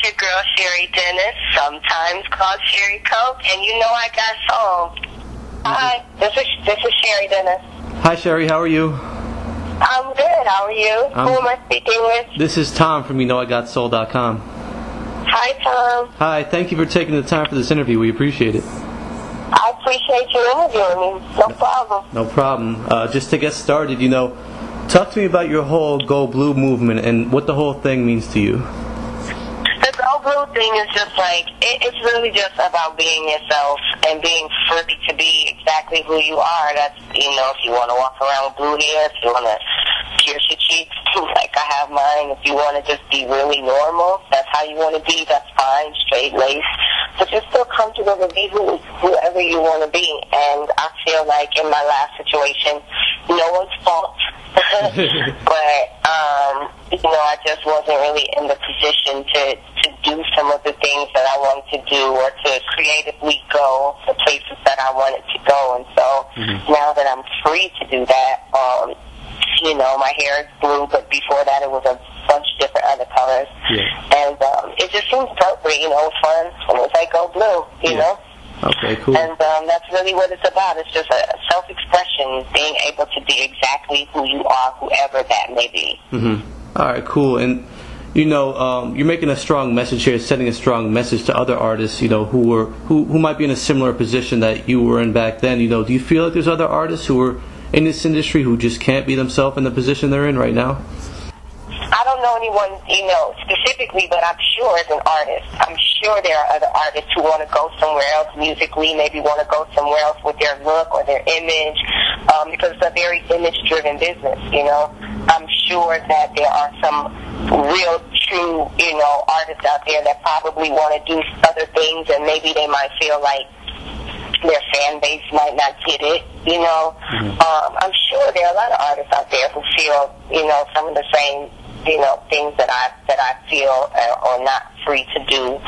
your girl, Cheri Dennis, sometimes called Cheri Coke, and you know I got soul. Hi, this is Cheri Dennis. Hi, Cheri. How are you? I'm good. How are you? Who am I speaking with? This is Tom from YouKnowIGotSoul.com. Hi, Tom. Hi. Thank you for taking the time for this interview. We appreciate it. I appreciate you interviewing me. No problem. No problem. Just to get started, talk to me about your whole Go Blue movement and what the whole thing means to you. The Go Blue thing is just like, it's really just about being yourself and being free to be exactly who you are. That's, if you want to walk around with blue hair, if you want to pierce your cheeks like I have mine, if you want to just be really normal, that's how you want to be, that's fine, straight lace. But just feel comfortable to be whoever you want to be. And I feel like in my last situation, no one's fault. But, I just wasn't really in the position to do some of the things that I wanted to do or to creatively go to places that I wanted to go. And so now that I'm free to do that, my hair is blue, but before that it was a bunch of different other colors. Yeah. And it just seems appropriate, it was fun. And it was like Go Blue, you know? Okay, cool. And that's really what it's about. It's just a self-expression, being able to be exactly who you are, whoever that may be. All right, cool. And you're making a strong message here, sending a strong message to other artists, who might be in a similar position that you were in back then. Do you feel like there's other artists who are in this industry who just can't be themselves in the position they're in right now? I don't know anyone, specifically, but I'm sure as an artist, I'm sure there are other artists who want to go somewhere else musically, maybe want to go somewhere else with their look or their image, because it's a very image-driven business, I'm sure that there are some real, true, artists out there that probably want to do other things, and maybe they might feel like their fan base might not get it, I'm sure there are a lot of artists out there who feel, some of the same things that I feel are not free to do,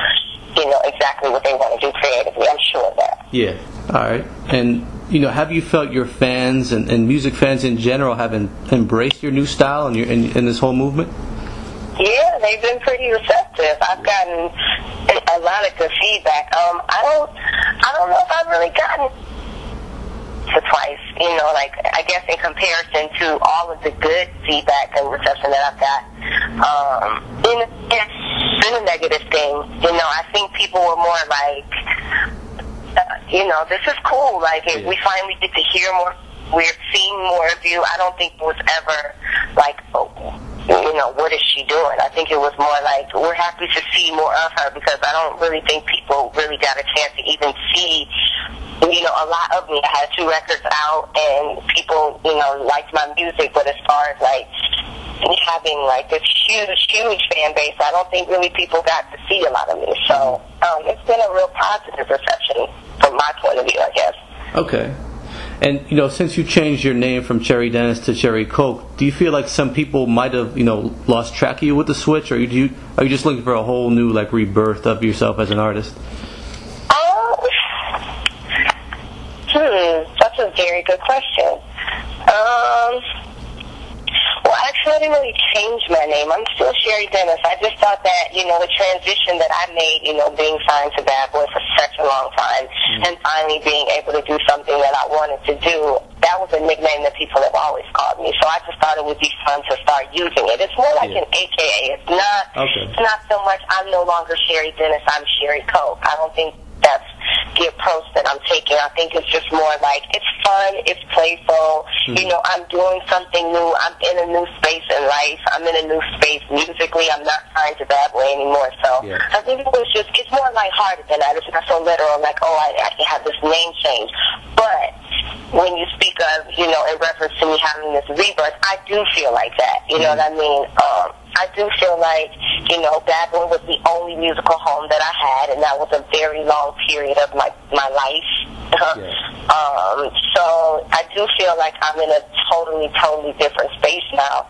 exactly what they want to do creatively. I'm sure of that. Yeah. All right. And, have you felt your fans and music fans in general have embraced your new style and in this whole movement? Yeah, they've been pretty receptive. I've gotten a lot of good feedback. I don't know if I've really gotten to twice, I guess in comparison to all of the good feedback and reception that I've got, it's been a negative thing. I think people were more like, this is cool. Like, if we finally get to hear more, we're seeing more of you. I don't think it was ever like, what is she doing? I think it was more like, we're happy to see more of her, because I don't really think people really got a chance to even see, a lot of me. I had 2 records out, and people, liked my music, but as far as, like, having, like, this huge fan base, I don't think really people got to see a lot of me. So, it's been a real positive reception from my point of view, I guess. Okay. And, since you changed your name from Cheri Dennis to Cheri Coke, do you feel like some people might have, lost track of you with the switch, or are you just looking for a whole new, like, rebirth of yourself as an artist? That's a very good question. Well, actually, I didn't really change my name. I'm still Cheri Dennis. I just thought that, the transition that I made, being signed to Bad Boy for such a long time, and finally being able to do something that I wanted to do, that was a nickname that people have always called me. So I just thought it would be fun to start using it. It's more like an AKA. It's not so much, I'm no longer Cheri Dennis, I'm Cheri Coke. I don't think that's the approach that I'm taking. I think it's just more like, it's fun, it's playful, I'm doing something new, I'm in a new space in life, I'm in a new space musically, I'm not signed to Bad Boy anymore, so I think it's more lighthearted than that. It's not so literal, like, I have this name change. But when you speak of, in reference to me having this rebirth, I do feel like that, you know what I mean? I do feel like, Bad Boy was the only musical home that I had, and that was a very long period of my life. So I do feel like I'm in a totally different space now,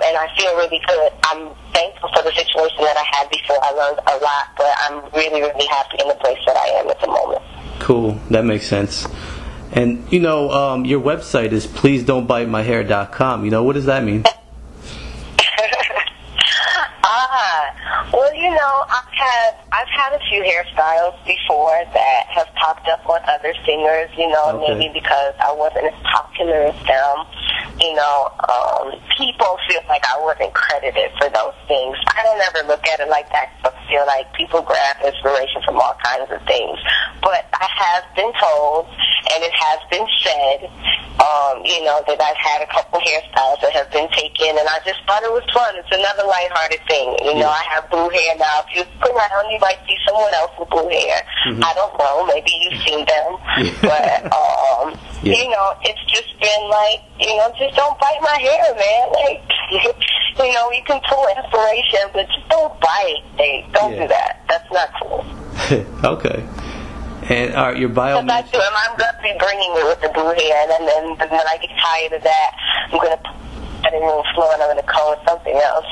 and I feel really good. I'm thankful for the situation that I had before. I learned a lot, but I'm really happy in the place that I am at the moment. Cool, that makes sense. And your website is pleasedon'tbitemyhair.com. What does that mean? Well, I I've had a few hairstyles before that have popped up on other singers, you know, Okay. maybe because I wasn't as popular as them. You know, people feel like I wasn't credited for those things. I don't ever look at it like that. I feel like people grab inspiration from all kinds of things. But I have been told, and it has been said, you know, that I've had a couple hairstyles that have been taken, and I just thought it was fun. It's another lighthearted thing. You know, I have blue hair now. If you look around, you might see someone else with blue hair. I don't know. Maybe you've seen them. But, you know, it's just been like, you know, just don't bite my hair, man. Like, you know, you can pull inspiration, but just don't bite. Hey, don't do that. That's not cool. Okay. And your bio. I'm going to be bringing it with the blue hair, and then when I get tired of that, I'm going to put it in the floor and I'm going to call it something else.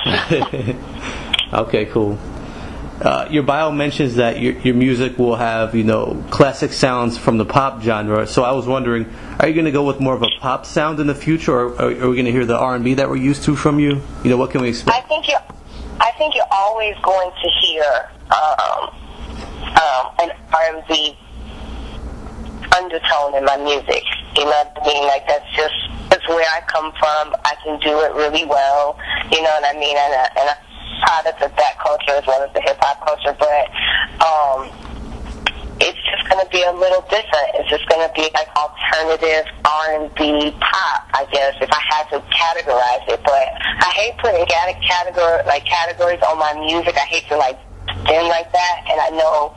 Okay, cool. Your bio mentions that your music will have, you know, classic sounds from the pop genre. So I was wondering, are you going to go with more of a pop sound in the future, or are we going to hear the R&B that we're used to from you? You know, what can we expect? I think you're always going to hear an R&B undertone in my music. You know what I mean? Like, that's where I come from. I can do it really well. You know what I mean? And a product of that culture as well as the hip hop culture. But it's just going to be a little different. It's just going to be like alternative R&B pop, I guess, if I had to categorize it. But I hate putting categories on my music. I hate to spin like that. And I know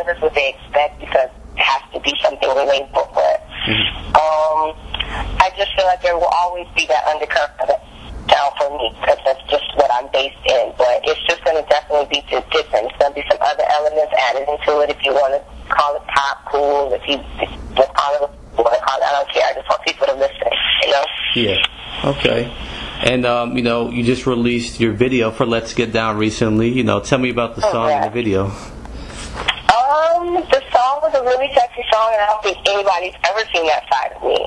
that's what they expect because it has to be something relatable. But I just feel like there will always be that undercurrent down for me because that's just what I'm based in. But it's just going to definitely be different. It's going to be some other elements added into it. If you want to call it pop, cool. If you just call it what I call it, I don't care. I just want people to listen, you know? Yeah. Okay. And, you know, you just released your video for Let's Get Down recently. You know, tell me about the song and the video. The song was a really sexy song, and I don't think anybody's ever seen that side of me.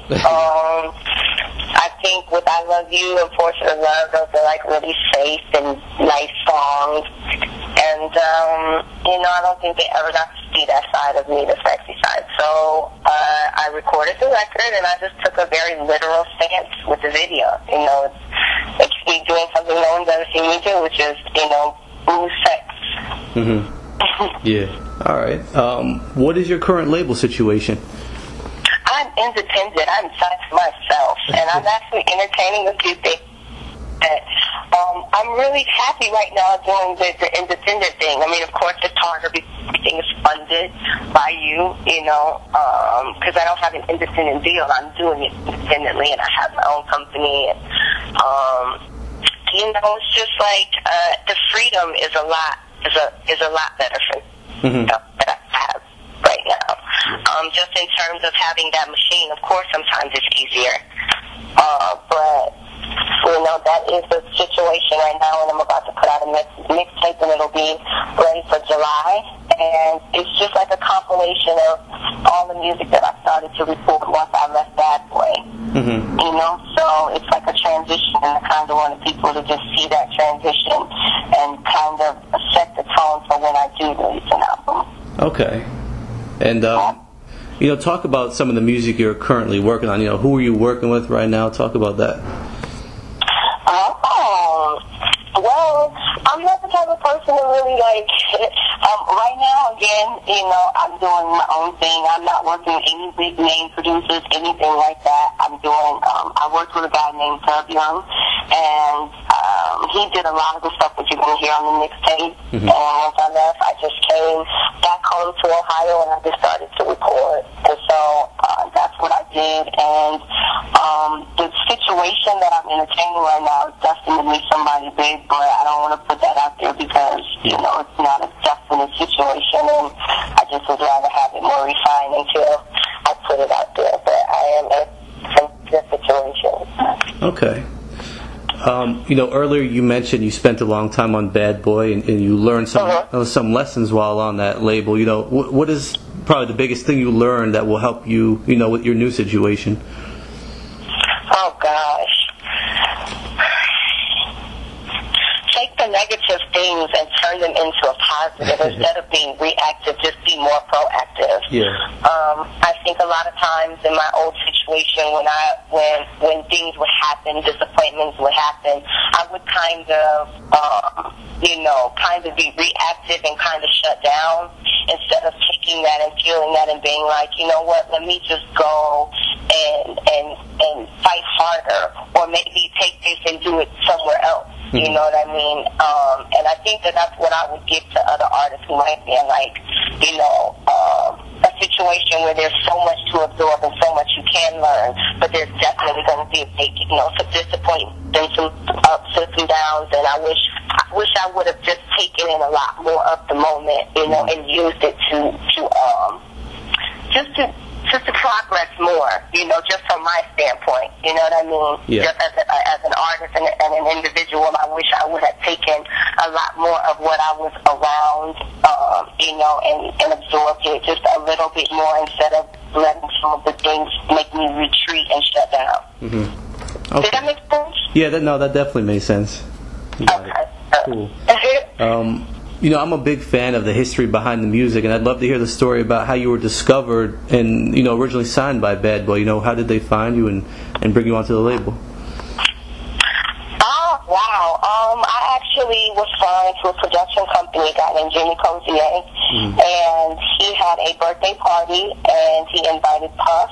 I think with I Love You and Portrait of Love, those are like really safe and nice songs. And, you know, I don't think they ever got to see that side of me, the sexy side. So I recorded the record, and I just took a very literal stance with the video. You know, it's me doing something no one's ever seen me do, which is, you know, boo sex. Yeah. All right. What is your current label situation? I'm independent. I'm signed to myself, and I'm actually entertaining a few things. I'm really happy right now doing the independent thing. I mean, of course, it's harder because everything is funded by you, you know, because I don't have an independent deal. I'm doing it independently, and I have my own company. And, you know, it's just like the freedom is a lot better for me that I have right now. Just in terms of having that machine, of course, sometimes it's easier. But, you know, that is the situation right now, and I'm about to put out a mixtape, and it'll be ready for July. And it's just like a compilation of all the music that I started to record once I left Bad Boy. You know, so it's like a transition, and I kind of wanted people to just see that transition and kind of set the tone for when I do release an album. Okay. And, you know, talk about some of the music you're currently working on. You know, who are you working with right now? Talk about that. Well, I'm not the type of person who really right now, again, you know, I'm doing my own thing. I'm not working with any big name producers, anything like that. I worked with a guy named Dub Young, and he did a lot of the stuff that you're going to hear on the mixtape. And once I left, I just came back home to Ohio, and I just started to record. And so that's what I did. And the situation that I'm entertaining right now is destined to meet somebody big, but I don't want to put that out there because, you know, it's not a definite situation, and I just would rather have it more refined until I put it out there. But I am in this situation. Okay. You know, earlier you mentioned you spent a long time on Bad Boy, and you learned some lessons while on that label. You know, what is probably the biggest thing you learned that will help you, you know, with your new situation? Oh, gosh. Take the the negative things and turn them into a positive. Instead of being reactive, just be more proactive. Yeah. I think a lot of times in my old situation, when things would happen, disappointments would happen, I would kind of be reactive and kind of shut down instead of taking that and feeling that and being like, you know what, let me just go and fight harder, or maybe take this and do it somewhere else. You know what I mean? And I think that's what I would give to other artists who might be in, like, a situation where there's so much to absorb and so much you can learn, but there's definitely going to be some disappointment, some ups and some downs, and I wish I would have just taken in a lot more of the moment, and used it to progress more, just from my standpoint, you know what I mean? Yeah. Just as an artist and an individual, I wish I would have taken a lot more of what I was around, and absorbed it just a little bit more instead of letting some of the things make me retreat and shut down. Mm-hmm. Okay. Did that make sense? Yeah, that definitely made sense. Okay. Cool. I'm a big fan of the history behind the music, and I'd love to hear the story about how you were discovered and, originally signed by Bad Boy. How did they find you and bring you onto the label? Oh, wow. I actually was signed to a production company, a guy named Jimmy Cozier, and he had a birthday party, and he invited Puff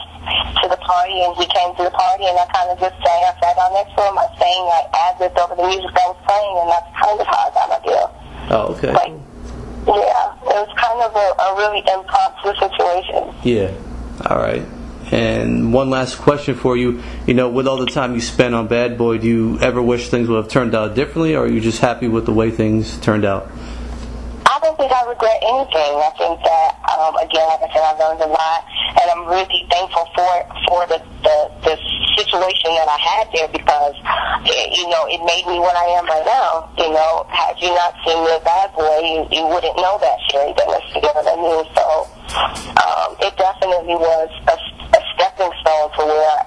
to the party, and he came to the party, and I kind of just sat down next to him. I sang like ad-libbed over the music that was playing, and that's kind of how I got my deal. Oh, okay. Yeah, it was kind of a really impromptu situation. Yeah. All right. And one last question for you. With all the time you spent on Bad Boy, do you ever wish things would have turned out differently, or are you just happy with the way things turned out? I don't think I regret anything. I think that, again, like I said, I learned a lot, and I'm really thankful for the situation that I had there, because, it made me what I am right now. Had you not seen me as Bad Boy, you wouldn't know that Cheri Dennis, you know what I mean? So, it definitely was a stepping stone to where,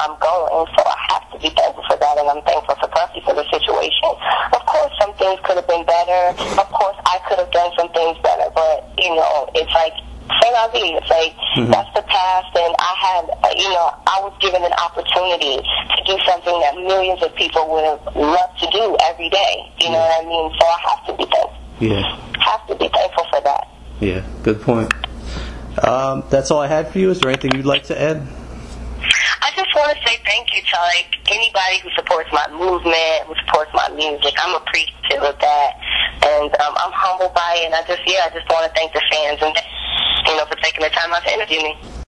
I'm going, so I have to be thankful for that, and I'm thankful for Puffy for the situation. Of course, some things could have been better. Of course, I could have done some things better, but, it's like, it's like, that's the past, and I had, I was given an opportunity to do something that millions of people would have loved to do every day, you know what I mean? So I have to be thankful. Yeah. Have to be thankful for that. Yeah, good point. That's all I had for you. Is there anything you'd like to add? I just want to say thank you to anybody who supports my movement, who supports my music. I'm appreciative of that, and I'm humbled by it. And I just want to thank the fans and for taking the time out to interview me.